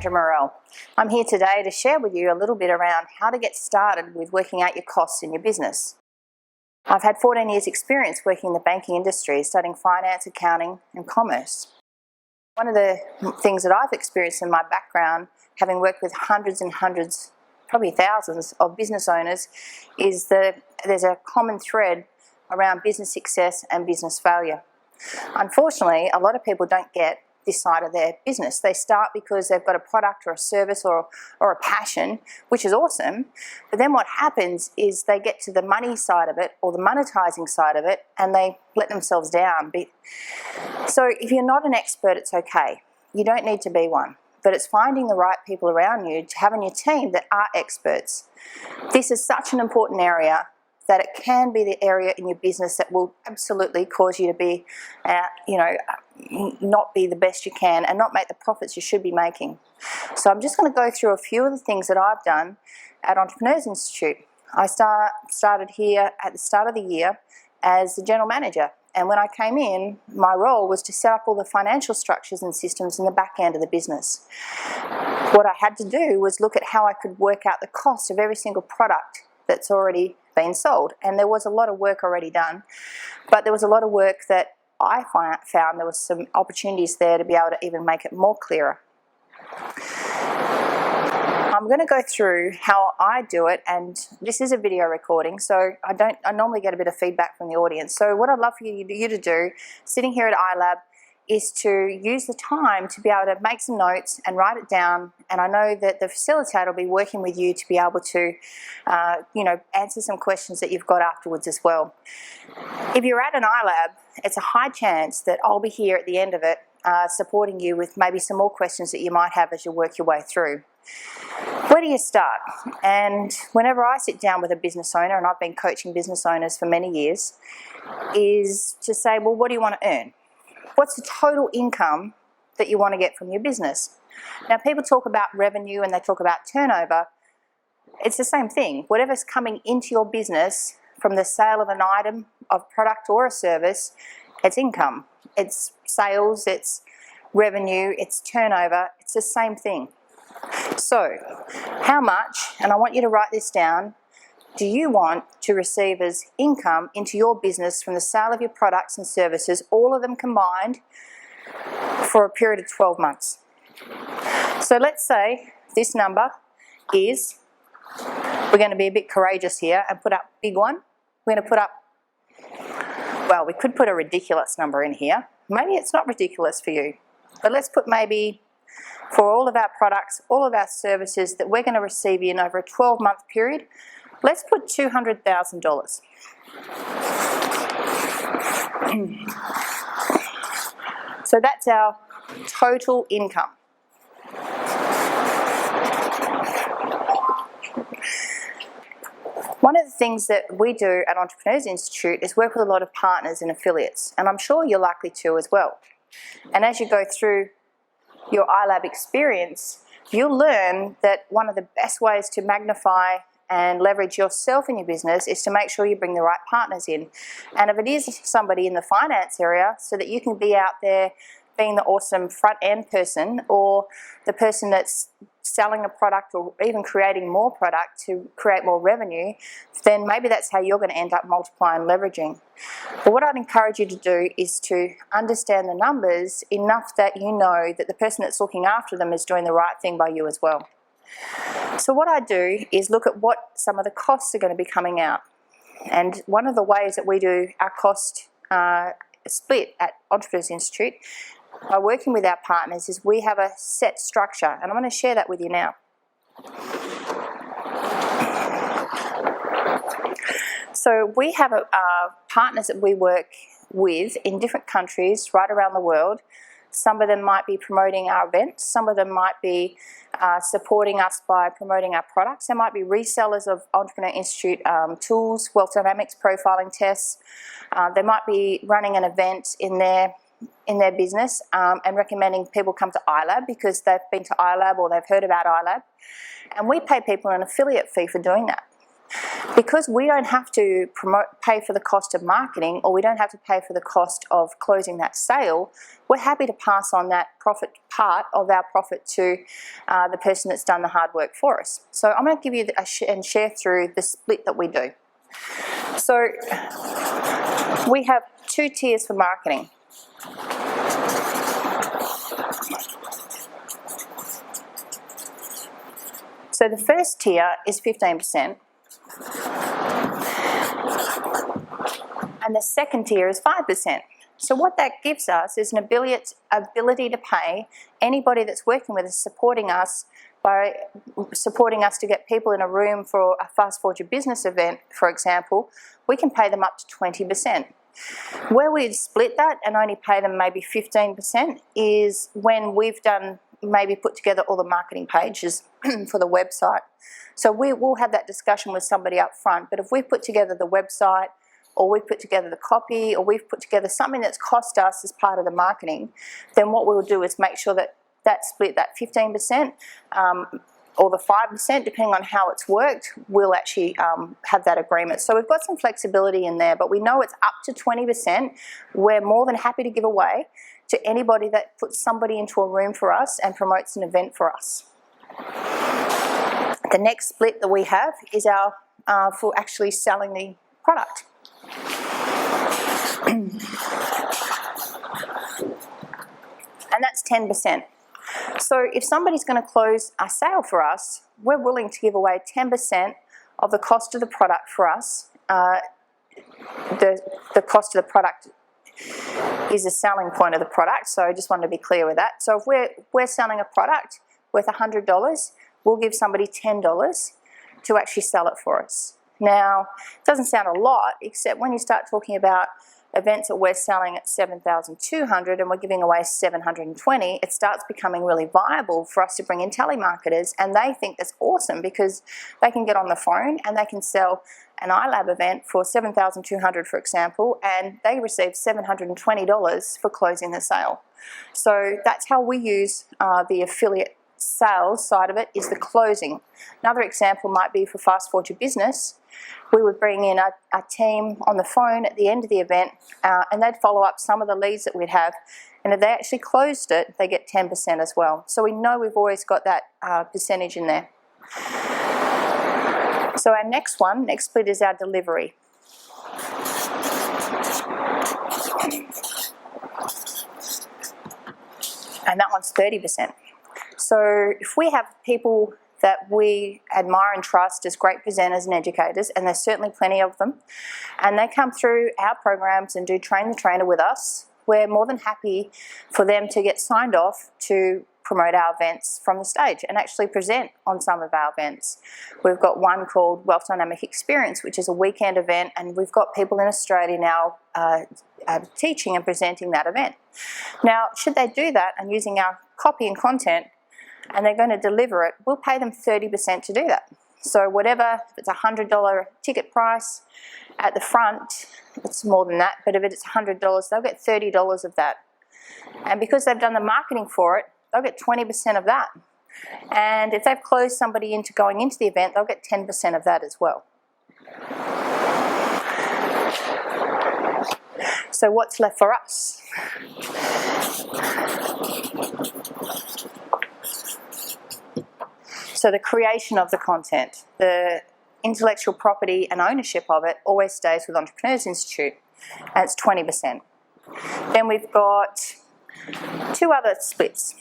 Sandra Morell. I'm here today to share with you a little bit around how to get started with working out your costs in your business. I've had 14 years experience working in the banking industry, studying finance, accounting and commerce. One of the things that I've experienced in my background, having worked with hundreds and hundreds, probably thousands of business owners, is that there's a common thread around business success and business failure. Unfortunately, a lot of people don't get this side of their business. They start because they've got a product or a service or a passion, which is awesome, but then what happens is they get to the money side of it or the monetizing side of it and they let themselves down. So if you're not an expert, it's okay. You don't need to be one, but it's finding the right people around you to have on your team that are experts. This is such an important area that it can be the area in your business that will absolutely cause you to be, not be the best you can and not make the profits you should be making. So I'm just going to go through a few of the things that I've done at Entrepreneurs Institute. I started here at the start of the year as the general manager, and when I came in, my role was to set up all the financial structures and systems in the back end of the business. What I had to do was look at how I could work out the cost of every single product that's already been sold, and there was a lot of work already done, but there was a lot of work that I found there was some opportunities there to be able to even make it more clearer. I'm going to go through how I do it, and this is a video recording, so I normally get a bit of feedback from the audience. So what I'd love for you to do, sitting here at iLAB, is to use the time to be able to make some notes and write it down, and I know that the facilitator will be working with you to be able to answer some questions that you've got afterwards as well. If you're at an iLAB, it's a high chance that I'll be here at the end of it supporting you with maybe some more questions that you might have as you work your way through. Where do you start? And whenever I sit down with a business owner, and I've been coaching business owners for many years, is to say, well, what do you want to earn? What's the total income that you want to get from your business? Now, people talk about revenue and they talk about turnover. It's the same thing. Whatever's coming into your business from the sale of an item, of product or a service, it's income. It's sales, it's revenue, it's turnover. It's the same thing. So, how much, and I want you to write this down, do you want to receive as income into your business from the sale of your products and services, all of them combined, for a period of 12 months? So let's say this number is, we're going to be a bit courageous here and put up a big one. We're going to put up, well, we could put a ridiculous number in here. Maybe it's not ridiculous for you, but let's put maybe, for all of our products, all of our services that we're going to receive in over a 12-month period, let's put $200,000. So that's our total income. One of the things that we do at Entrepreneurs Institute is work with a lot of partners and affiliates, and I'm sure you're likely to as well. And as you go through your iLAB experience, you'll learn that one of the best ways to magnify and leverage yourself in your business is to make sure you bring the right partners in. And if it is somebody in the finance area, so that you can be out there being the awesome front end person, or the person that's selling a product or even creating more product to create more revenue, then maybe that's how you're going to end up multiplying and leveraging. But what I'd encourage you to do is to understand the numbers enough that you know that the person that's looking after them is doing the right thing by you as well. So what I do is look at what some of the costs are going to be coming out. And one of the ways that we do our cost split at Entrepreneurs Institute by working with our partners is we have a set structure, and I'm going to share that with you now. So we have partners that we work with in different countries right around the world. Some of them might be promoting our events, some of them might be supporting us by promoting our products. There might be resellers of Entrepreneur Institute tools, wealth dynamics, profiling tests. They might be running an event in their business and recommending people come to iLAB because they've been to iLAB or they've heard about iLAB. And we pay people an affiliate fee for doing that. Because we don't have to pay for the cost of marketing, or we don't have to pay for the cost of closing that sale, we're happy to pass on that profit part of our profit to the person that's done the hard work for us. So I'm going to give you and share through the split that we do. So we have 2 tiers for marketing. So the first tier is 15%, and the second tier is 5%. So what that gives us is an ability to pay anybody that's working with us, supporting us to get people in a room for a Fast Forward Your Business event, for example. We can pay them up to 20%. Where we'd split that and only pay them maybe 15% is when we've done maybe put together all the marketing pages for the website. So we will have that discussion with somebody up front, but if we put together the website, or we've put together the copy, or we've put together something that's cost us as part of the marketing, then what we'll do is make sure that that split, that 15%, or the 5%, depending on how it's worked, we'll actually have that agreement. So we've got some flexibility in there, but we know it's up to 20%. We're more than happy to give away to anybody that puts somebody into a room for us and promotes an event for us. The next split that we have is our for actually selling the product. And that's 10%. So if somebody's going to close a sale for us, we're willing to give away 10% of the cost of the product for us. The cost of the product is the selling point of the product, so I just wanted to be clear with that. So if we're selling a product worth $100, we'll give somebody $10 to actually sell it for us. Now, it doesn't sound a lot, except when you start talking about events that we're selling at $7,200 and we're giving away $720, it starts becoming really viable for us to bring in telemarketers, and they think that's awesome because they can get on the phone and they can sell an iLAB event for $7,200, for example, and they receive $720 for closing the sale. So that's how we use the affiliate sales side of it, is the closing. Another example might be for Fast Forward Your Business. We would bring in a team on the phone at the end of the event, and they'd follow up some of the leads that we'd have, and if they actually closed it, they get 10% as well. So we know we've always got that percentage in there. So our next split is our delivery. And that one's 30%. So if we have people that we admire and trust as great presenters and educators, and there's certainly plenty of them, and they come through our programs and do Train the Trainer with us, we're more than happy for them to get signed off to promote our events from the stage and actually present on some of our events. We've got one called Wealth Dynamic Experience, which is a weekend event, and we've got people in Australia now teaching and presenting that event. Now, should they do that and using our copy and content, and they're going to deliver it, we'll pay them 30% to do that. So whatever, if it's a $100 ticket price at the front, it's more than that, but if it's $100, they'll get $30 of that. And because they've done the marketing for it, they'll get 20% of that. And if they've closed somebody into going into the event, they'll get 10% of that as well. So what's left for us? So the creation of the content, the intellectual property and ownership of it always stays with Entrepreneurs Institute, and it's 20%. Then we've got 2 other splits.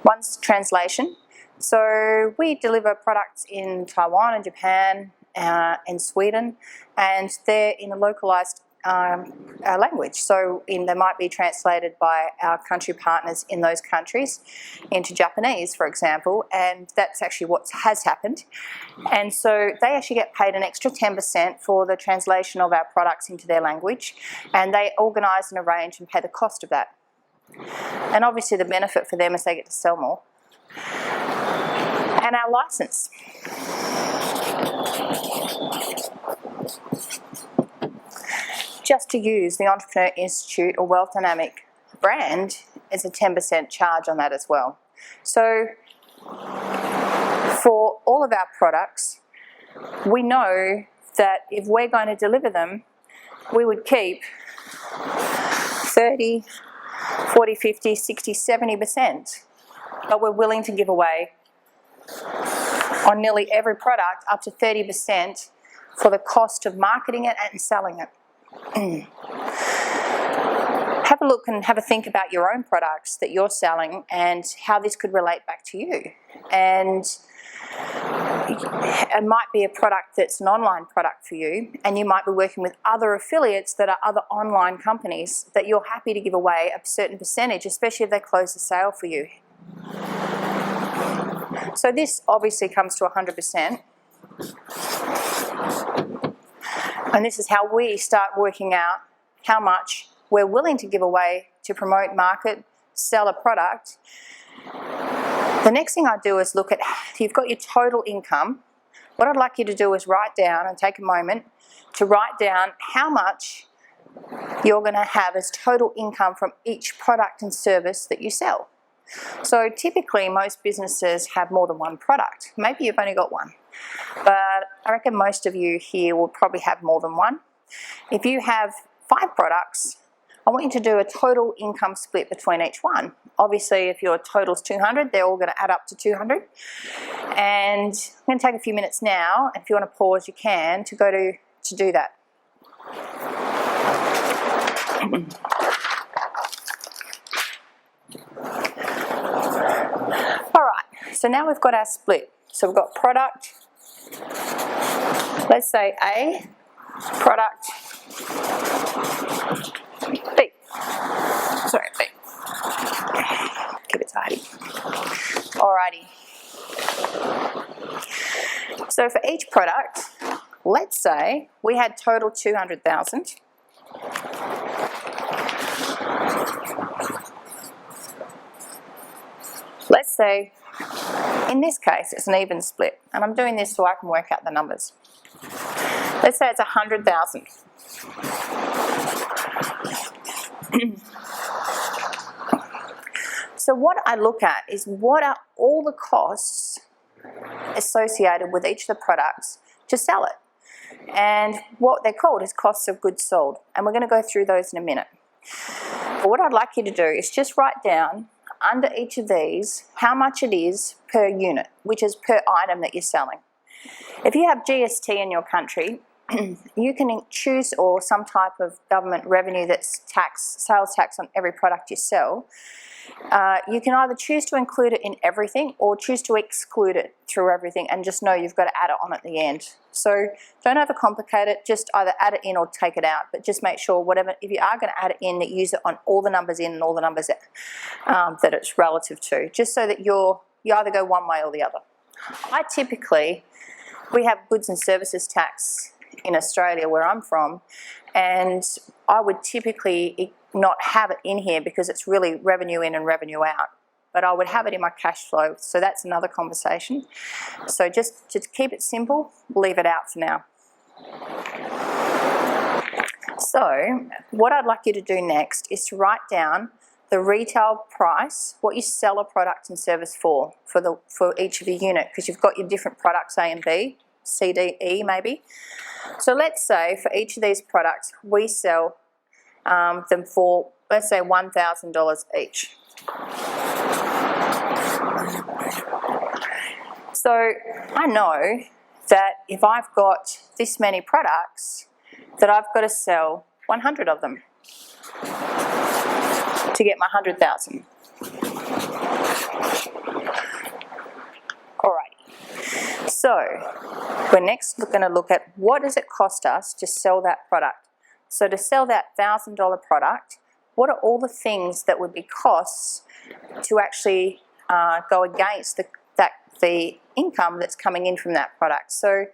One's translation. So we deliver products in Taiwan and Japan and Sweden, and they're in a localized language. So they might be translated by our country partners in those countries into Japanese, for example, and that's actually what has happened. And so they actually get paid an extra 10% for the translation of our products into their language, and they organise and arrange and pay the cost of that. And obviously the benefit for them is they get to sell more. And our license. Just to use the Entrepreneur Institute or Wealth Dynamic brand it's a 10% charge on that as well. So for all of our products, we know that if we're going to deliver them, we would keep 30, 40, 50, 60, 70%, but we're willing to give away on nearly every product up to 30% for the cost of marketing it and selling it. Have a look and have a think about your own products that you're selling and how this could relate back to you. And it might be a product that's an online product for you, and you might be working with other affiliates that are other online companies that you're happy to give away a certain percentage, especially if they close the sale for you. So this obviously comes to 100%. And this is how we start working out how much we're willing to give away to promote, market, sell a product. The next thing I do is look at, you've got your total income. What I'd like you to do is write down and take a moment to write down how much you're going to have as total income from each product and service that you sell. So typically most businesses have more than one product. Maybe you've only got one, but I reckon most of you here will probably have more than one. If you have 5 products, I want you to do a total income split between each one. Obviously, if your total's 200, they're all going to add up to 200. And I'm going to take a few minutes now. If you want to pause, you can, to do that. All right, so now we've got our split. So we've got product, let's say A, product B. Sorry, B. Keep it tidy. Alrighty. So for each product, let's say we had total 200,000. Let's say, in this case, it's an even split, and I'm doing this so I can work out the numbers. Let's say it's 100,000. So what I look at is what are all the costs associated with each of the products to sell it. And what they're called is costs of goods sold. And we're going to go through those in a minute. But what I'd like you to do is just write down under each of these how much it is per unit, which is per item that you're selling. If you have GST in your country, you can choose, or some type of government revenue that's sales tax on every product you sell. You can either choose to include it in everything or choose to exclude it through everything and just know you've got to add it on at the end. So don't overcomplicate it, just either add it in or take it out, but just make sure whatever, if you are going to add it in, that you use it on all the numbers in and all the numbers that it's relative to, just so that you either go one way or the other. We have goods and services tax in Australia where I'm from, and I would typically not have it in here because it's really revenue in and revenue out, but I would have it in my cash flow, so that's another conversation. So just to keep it simple, leave it out for now. So what I'd like you to do next is to write down the retail price, what you sell a product and service for each of your unit, because you've got your different products A and B, C, D, E maybe. So let's say for each of these products we sell them for, let's say, $1,000 each. So I know that if I've got this many products, that I've got to sell 100 of them to get my 100,000. Alrighty. So we're next going to look at what does it cost us to sell that product. So to sell that $1,000 product, what are all the things that would be costs to actually go against the income that's coming in from that product? So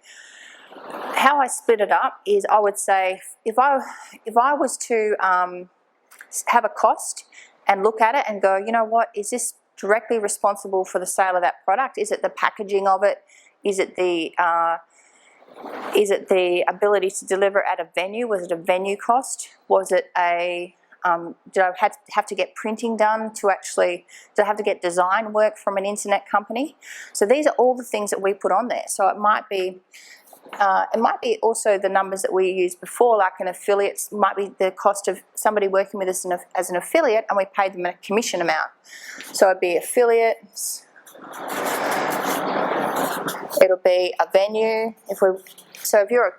how I split it up is, I would say, if I was to have a cost and look at it and go, you know what, is this directly responsible for the sale of that product? Is it the packaging of it? Is it the ability to deliver at a venue? Was it a venue cost? Was it a Did I have to get printing done did I have to get design work from an internet company? So these are all the things that we put on there. So it might be also the numbers that we used before, like an affiliate, might be the cost of somebody working with us as an affiliate, and we paid them a commission amount. So it'd be affiliates, it'll be a venue. So if you're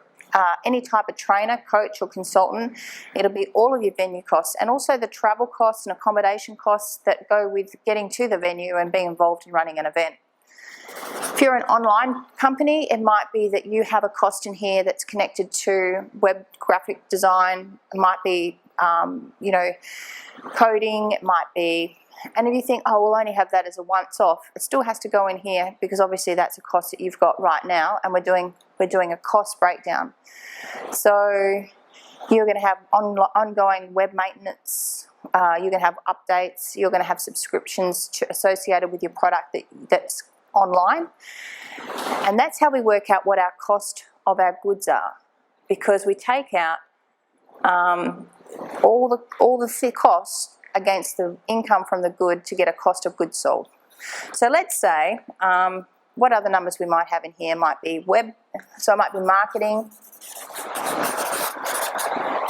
any type of trainer, coach or consultant, it'll be all of your venue costs, and also the travel costs and accommodation costs that go with getting to the venue and being involved in running an event. If you're an online company, it might be that you have a cost in here that's connected to web graphic design. It might be, coding. It might be, and if you think, oh, we'll only have that as a once-off, it still has to go in here because obviously that's a cost that you've got right now, and we're doing a cost breakdown. So you're going to have ongoing web maintenance. You're going to have updates. You're going to have subscriptions associated with your product that's online, and that's how we work out what our cost of our goods are, because we take out all the costs against the income from the good to get a cost of goods sold. So let's say what other numbers we might have in here might be web, so it might be marketing,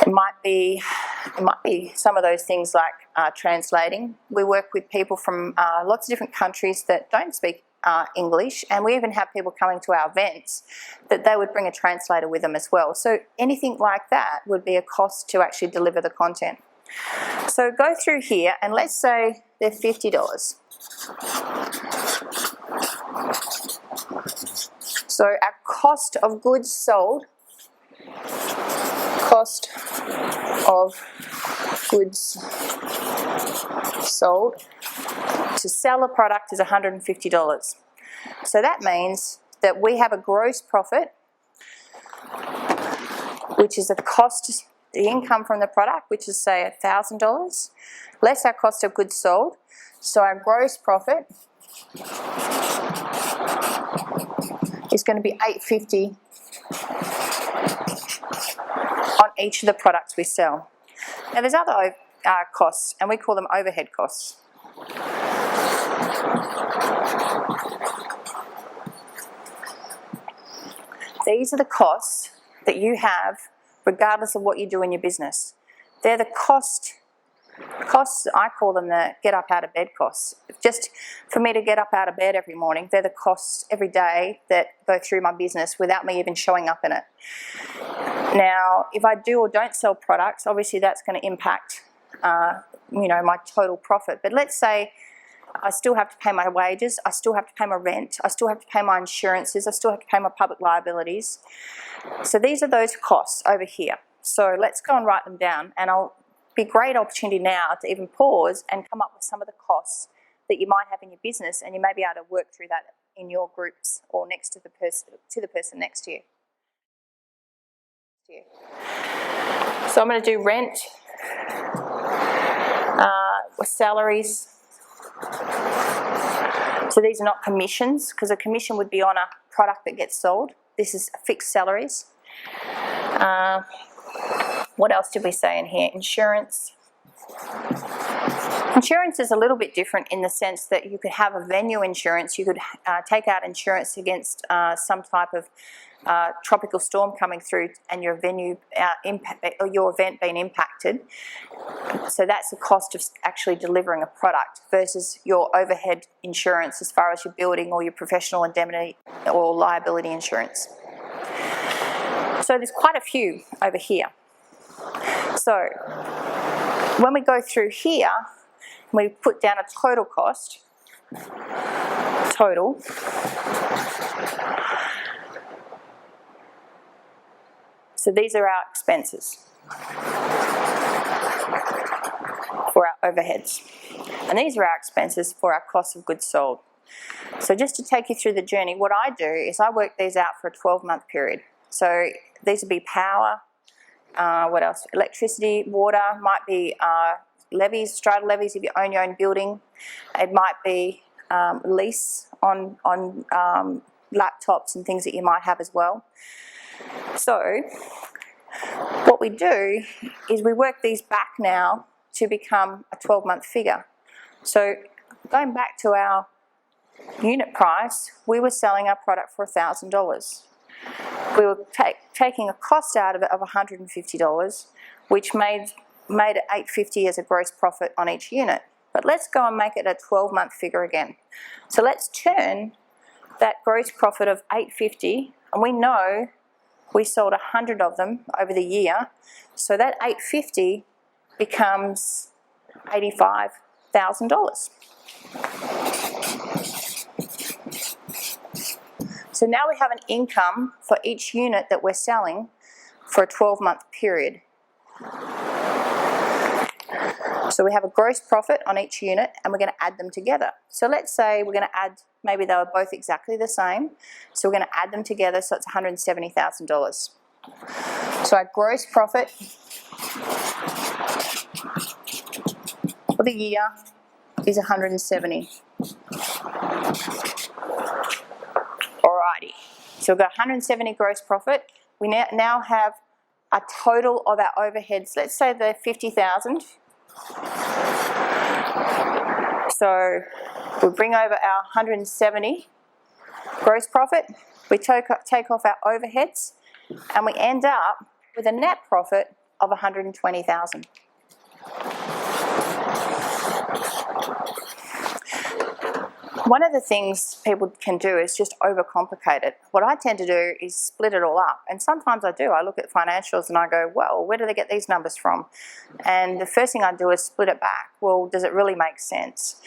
it might be some of those things like translating. We work with people from lots of different countries that don't speak English, and we even have people coming to our events that they would bring a translator with them as well. So anything like that would be a cost to actually deliver the content. So go through here, and let's say they're $50. So our cost of goods sold, to sell a product is $150. So that means that we have a gross profit, which is the cost, the income from the product, which is say $1,000, less our cost of goods sold. So our gross profit is going to be $850 on each of the products we sell. Now there's other costs, and we call them overhead costs. These are the costs that you have regardless of what you do in your business. They're the costs, I call them the get up out of bed costs. Just for me to get up out of bed every morning, they're the costs every day that go through my business without me even showing up in it. Now, if I do or don't sell products, obviously that's going to impact my total profit. But let's say I still have to pay my wages, I still have to pay my rent, I still have to pay my insurances, I still have to pay my public liabilities. So these are those costs over here. So let's go and write them down, and I'll be a great opportunity now to even pause and come up with some of the costs that you might have in your business, and you may be able to work through that in your groups or next to the person next to you. So I'm going to do rent, salaries. So these are not commissions, because a commission would be on a product that gets sold. This is fixed salaries. What else did we say in here? Insurance. Insurance is a little bit different in the sense that you could have a venue insurance. You could take out insurance against some type of tropical storm coming through and your venue or your event being impacted. So that's the cost of actually delivering a product versus your overhead insurance as far as your building or your professional indemnity or liability insurance. So there's quite a few over here. So when we go through here, we put down a total cost, So these are our expenses for our overheads. And these are our expenses for our cost of goods sold. So just to take you through the journey, what I do is I work these out for a 12-month period. So these would be power, what else? Electricity, water, might be levies, strata levies if you own your own building. It might be lease on laptops and things that you might have as well. So what we do is we work these back now to become a 12-month figure. So going back to our unit price, we were selling our product for $1,000. We were taking a cost out of it of $150, which made it $850 as a gross profit on each unit. But let's go and make it a 12-month figure again. So let's turn that gross profit of $850, and we know we sold 100 of them over the year, so that $850 becomes $85,000. So now we have an income for each unit that we're selling for a 12-month period. So we have a gross profit on each unit, and we're going to add them together. So let's say we're going to add, maybe they were both exactly the same, so we're going to add them together, so it's $170,000. So our gross profit for the year is $170,000. Alrighty, so we've got $170,000 gross profit. We now have a total of our overheads. Let's say they're $50,000. So we bring over our $170,000 gross profit. We take off our overheads, and we end up with a net profit of $120,000. One of the things people can do is just overcomplicate it. What I tend to do is split it all up, and sometimes I do. I look at financials and I go, well, where do they get these numbers from? And the first thing I do is split it back. Well, does it really make sense?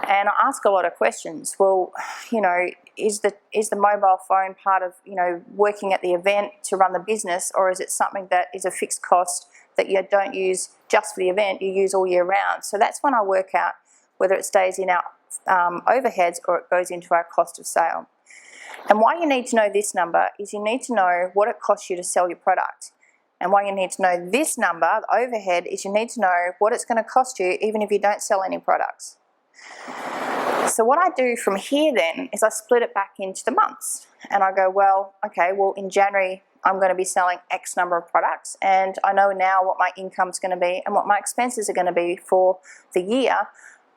And I ask a lot of questions. Well, you know, is the mobile phone part of, you know, working at the event to run the business, or is it something that is a fixed cost that you don't use just for the event, you use all year round? So that's when I work out whether it stays in our overheads or it goes into our cost of sale. And why you need to know this number is you need to know what it costs you to sell your product. And why you need to know this number, the overhead, is you need to know what it's going to cost you even if you don't sell any products. So what I do from here then is I split it back into the months. And I go, well, okay, well in January I'm going to be selling X number of products, and I know now what my income's going to be and what my expenses are going to be for the year.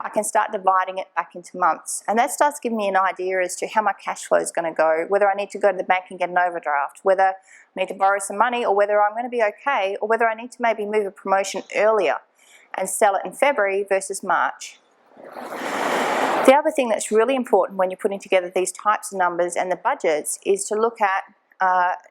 I can start dividing it back into months, and that starts giving me an idea as to how my cash flow is going to go, whether I need to go to the bank and get an overdraft, whether I need to borrow some money, or whether I'm going to be okay, or whether I need to maybe move a promotion earlier and sell it in February versus March. The other thing that's really important when you're putting together these types of numbers and the budgets is to look at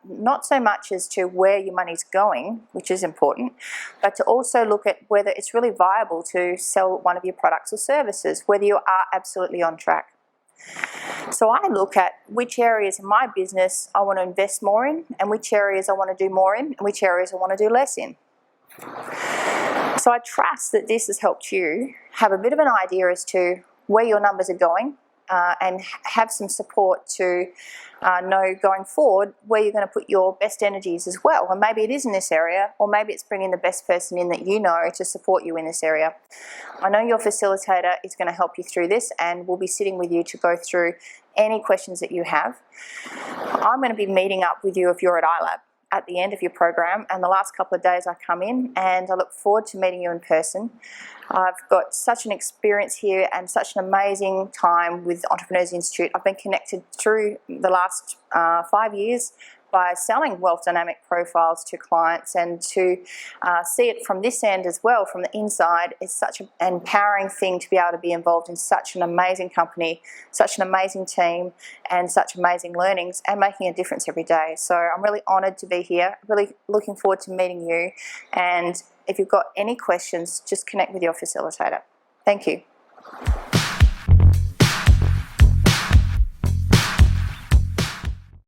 not so much as to where your money's going, which is important, but to also look at whether it's really viable to sell one of your products or services, whether you are absolutely on track. So I look at which areas in my business I want to invest more in, and which areas I want to do more in, and which areas I want to do less in. So I trust that this has helped you have a bit of an idea as to where your numbers are going, and have some support to know going forward where you're going to put your best energies as well. And maybe it is in this area, or maybe it's bringing the best person in that you know to support you in this area. I know your facilitator is going to help you through this, and we'll be sitting with you to go through any questions that you have. I'm going to be meeting up with you if you're at iLAB at the end of your program, and the last couple of days I come in, and I look forward to meeting you in person. I've got such an experience here and such an amazing time with Entrepreneurs Institute. I've been connected through the last 5 years by selling wealth dynamic profiles to clients, and to see it from this end as well, from the inside, is such an empowering thing to be able to be involved in such an amazing company, such an amazing team, and such amazing learnings, and making a difference every day. So I'm really honoured to be here, really looking forward to meeting you, and if you've got any questions, just connect with your facilitator. Thank you.